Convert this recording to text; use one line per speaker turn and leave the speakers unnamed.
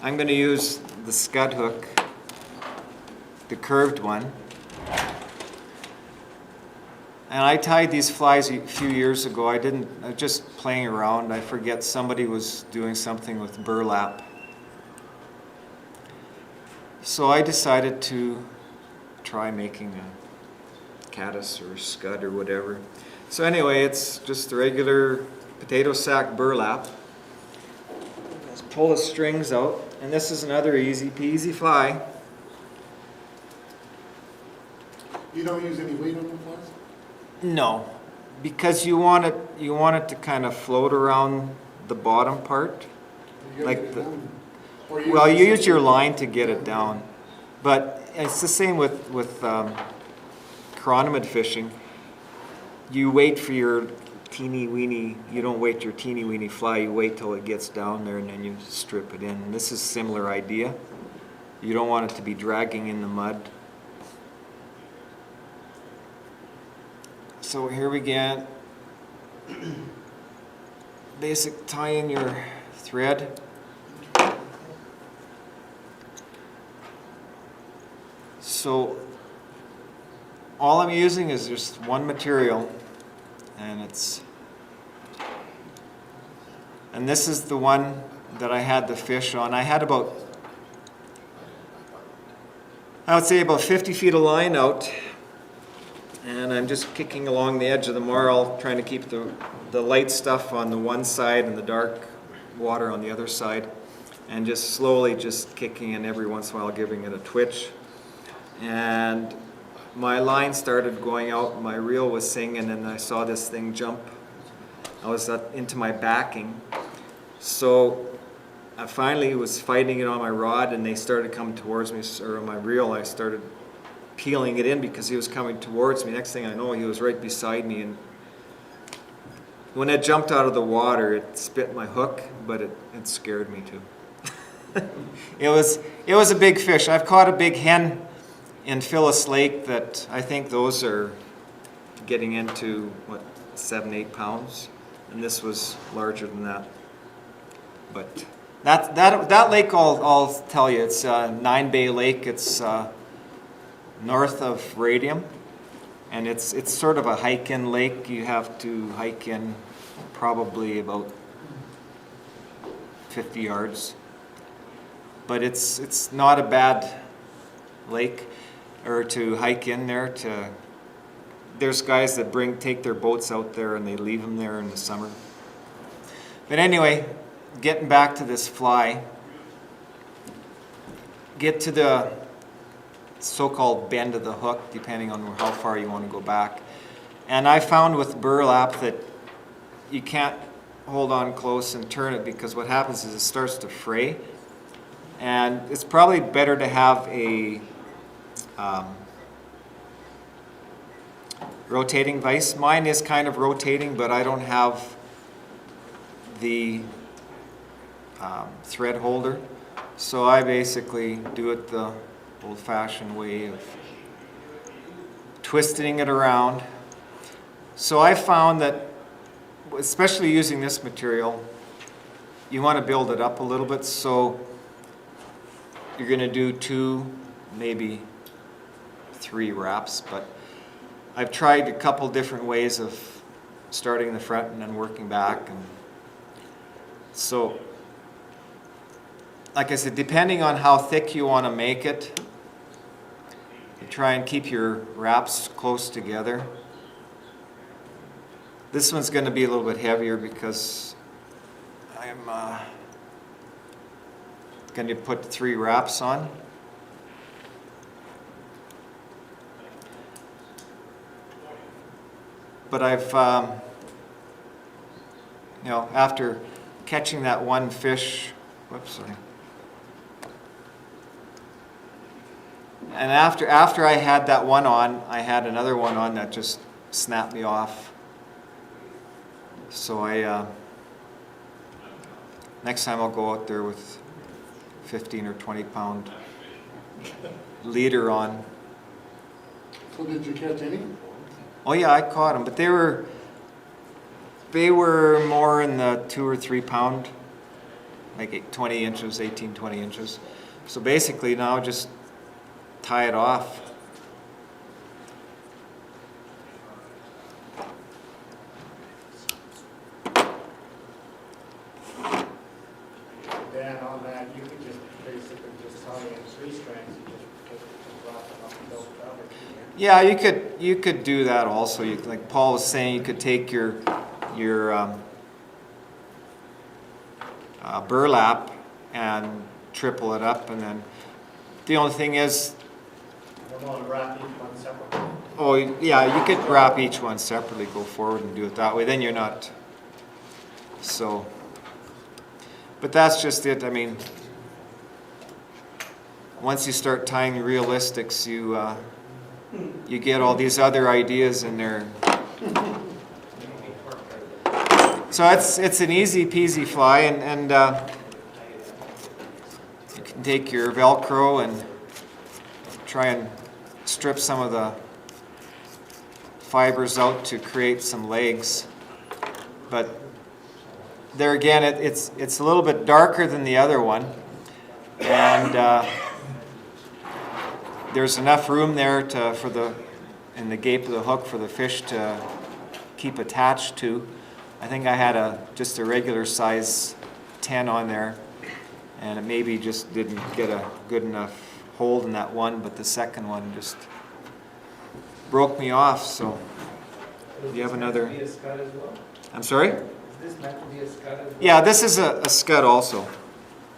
I'm going to use the scud hook, the curved one. And I tied these flies a few years ago. I was just playing around. I forget somebody was doing something with burlap. So I decided to try making a caddis or scud or whatever. So anyway, it's just the regular potato sack burlap. Just pull the strings out, and this is another easy peasy fly.
You don't use any weight on the flies?
No, because you want it to kind of float around the bottom part. Like well, you use your line to get it down, but it's the same with chironomid fishing. You wait for your teeny weeny. You don't wait your teeny weeny fly. You wait till it gets down there, and then you strip it in. And this is a similar idea. You don't want it to be dragging in the mud. So here we get basic tying your thread. So all I'm using is just one material, and this is the one that I had the fish on. I had I would say about 50 feet of line out, and I'm just kicking along the edge of the marl, trying to keep the light stuff on the one side and the dark water on the other side, and just slowly just kicking in every once in a while, giving it a twitch. And my line started going out, my reel was singing, and I saw this thing jump. I was into my backing. So I finally was fighting it on my rod, and they started coming towards me, or on my reel. I started peeling it in because he was coming towards me. Next thing I know, he was right beside me, and when it jumped out of the water, it spit my hook, but it scared me too. It was a big fish. I've caught a big hen in Phyllis Lake that I think those are getting into, 7-8 pounds, and this was larger than that. But that lake, I'll tell you, it's Nine Bay Lake. It's north of Radium, and it's sort of a hike-in lake. You have to hike in probably about 50 yards, but it's not a bad lake or to hike in there. There's guys that take their boats out there and they leave them there in the summer. But anyway, getting back to this fly, get to the so-called bend of the hook, depending on how far you want to go back. And I found with burlap that you can't hold on close and turn it, because what happens is it starts to fray. And it's probably better to have a rotating vise. Mine is kind of rotating, but I don't have the thread holder. So I basically do it the old-fashioned way of twisting it around. So I found that, especially using this material, you want to build it up a little bit. So you're going to do 2, maybe 3 wraps, but I've tried a couple different ways of starting in the front and then working back. And so, like I said, depending on how thick you want to make it, you try and keep your wraps close together. This one's going to be a little bit heavier because I'm going to put 3 wraps on. But I've, after catching that one fish, and after I had that one on, I had another one on that just snapped me off. So next time I'll go out there with 15 or 20 pound leader on.
So did you catch any?
Oh yeah, I caught them, but they were more in the 2 or 3 pound like 20 inches, 18, 20 inches. So basically now just tie it off.
Dan, on that, you could just basically just tie in 3 strands, you just wrap them up and don't cover.
Yeah, you could do that also. You, like Paul was saying, you could take your burlap and triple it up, and then the only thing is,
We're going to wrap each one separately.
oh yeah, you could wrap each one separately, go forward and do it that way. Then you're not so. But that's just it. I mean, once you start tying realistics, you get all these other ideas in there. So it's an easy peasy fly, and you can take your Velcro and try and strip some of the fibers out to create some legs. But there again, it's a little bit darker than the other one, and there's enough room there in the gape of the hook for the fish to keep attached to. I think I had just a regular size 10 on there, and it maybe just didn't get a good enough hold in that one, but the second one just broke me off. So you have another.
Is this meant to be a scud as well?
I'm sorry?
Is this meant to be a scud as well?
Yeah, this is a scud also.